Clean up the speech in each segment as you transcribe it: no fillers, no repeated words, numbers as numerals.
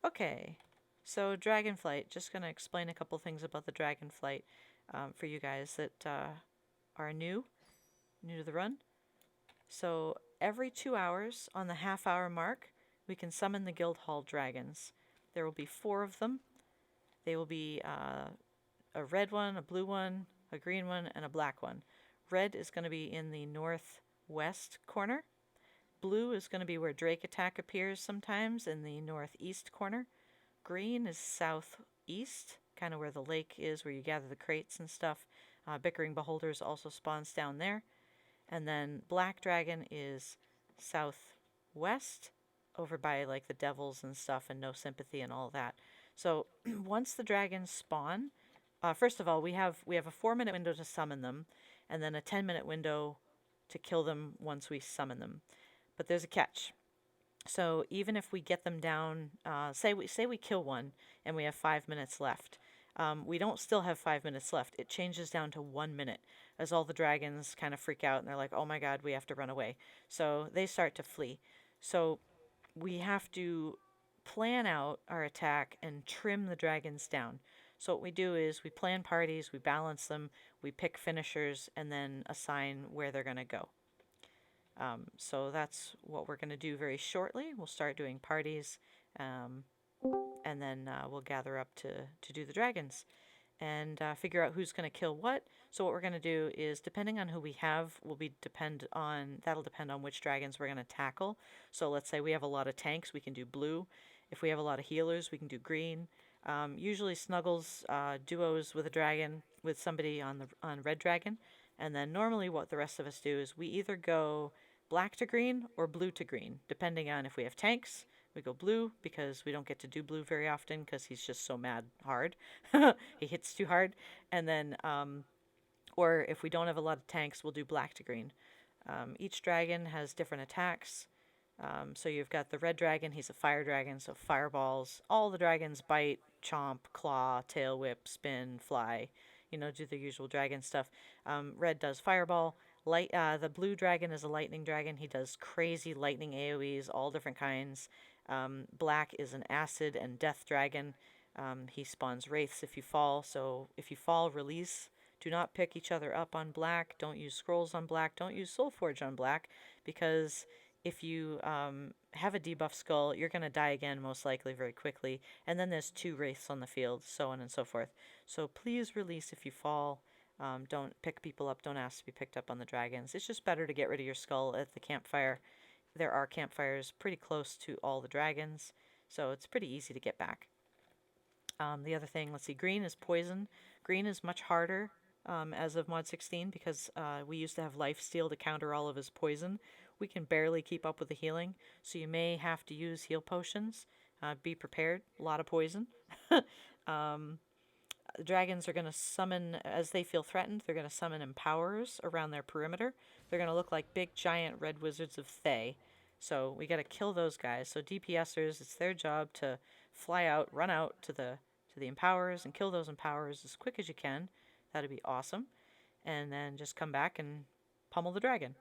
Okay, so dragonflight. Just going to explain a couple things about the dragonflight for you guys that are new to the run. So every 2 hours on the half-hour mark, we can summon the Guildhall dragons. There will be 4 of them. They will be a red one, a blue one, a green one, and a black one. Red is going to be in the northwest corner. Blue is going to be where Drake Attack appears sometimes in the northeast corner. Green is southeast, kind of where the lake is, where you gather the crates and stuff. Bickering Beholders also spawns down there. And then Black Dragon is southwest, over by like the devils and stuff, and No Sympathy and all that. So once the dragons spawn, first of all, we have a 4-minute window to summon them, and then a 10-minute window to kill them once we summon them. But there's a catch. So even if we get them down, say we kill one and we have 5 minutes left, we don't still have 5 minutes left. It changes down to 1 minute as all the dragons kind of freak out and they're like, "Oh my God, we have to run away." So they start to flee. So we have to plan out our attack and trim the dragons down. So what we do is we plan parties, we balance them, we pick finishers, and then assign where they're going to go. So that's what we're going to do very shortly. We'll start doing parties, and then we'll gather up to do the dragons and figure out who's going to kill what. So what we're going to do is, depending on who we have, that'll depend on which dragons we're going to tackle. So let's say we have a lot of tanks, we can do blue. If we have a lot of healers, we can do green. Usually Snuggles duos with a dragon with somebody on red dragon, and then normally what the rest of us do is we either go black to green or blue to green, depending on if we have tanks. We go blue because we don't get to do blue very often because he's just so mad hard. He hits too hard. And then, or if we don't have a lot of tanks, we'll do black to green. Each dragon has different attacks. So you've got the red dragon, he's a fire dragon, so fireballs. All the dragons bite, chomp, claw, tail whip, spin, fly, do the usual dragon stuff. Red does fireball. The blue dragon is a lightning dragon. He does crazy lightning AoEs, all different kinds. Black is an acid and death dragon. He spawns wraiths if you fall. So if you fall, release. Do not pick each other up on black. Don't use scrolls on black. Don't use Soulforge on black, because if you have a debuff skull, you're going to die again, most likely, very quickly. And then there's 2 wraiths on the field, so on and so forth. So please release if you fall. Don't pick people up. Don't ask to be picked up on the dragons. It's just better to get rid of your skull at the campfire. There are campfires pretty close to all the dragons, so it's pretty easy to get back. The other thing, let's see, green is poison. Green is much harder as of Mod 16 because we used to have lifesteal to counter all of his poison. We can barely keep up with the healing, so you may have to use heal potions. Be prepared, a lot of poison. Dragons are going to summon, as they feel threatened, they're going to summon empowerers around their perimeter. They're going to look like big giant red wizards of Thay. So we got to kill those guys. So DPSers, it's their job to fly out, run out to the empowerers and kill those empowerers as quick as you can. That'd be awesome. And then just come back and pummel the dragon.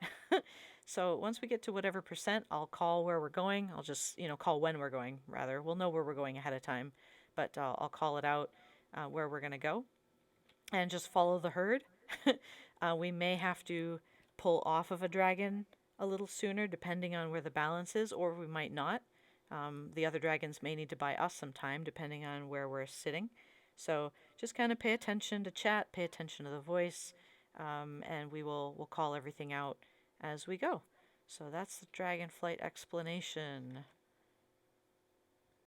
So once we get to whatever percent, I'll call where we're going. I'll just, call when we're going, rather. We'll know where we're going ahead of time, but I'll call it out where we're going to go. And just follow the herd. We may have to pull off of a dragon a little sooner, depending on where the balance is, or we might not. The other dragons may need to buy us some time, depending on where we're sitting. So just kind of pay attention to chat, pay attention to the voice, and we'll call everything out as we go. So that's the Dragonflight explanation.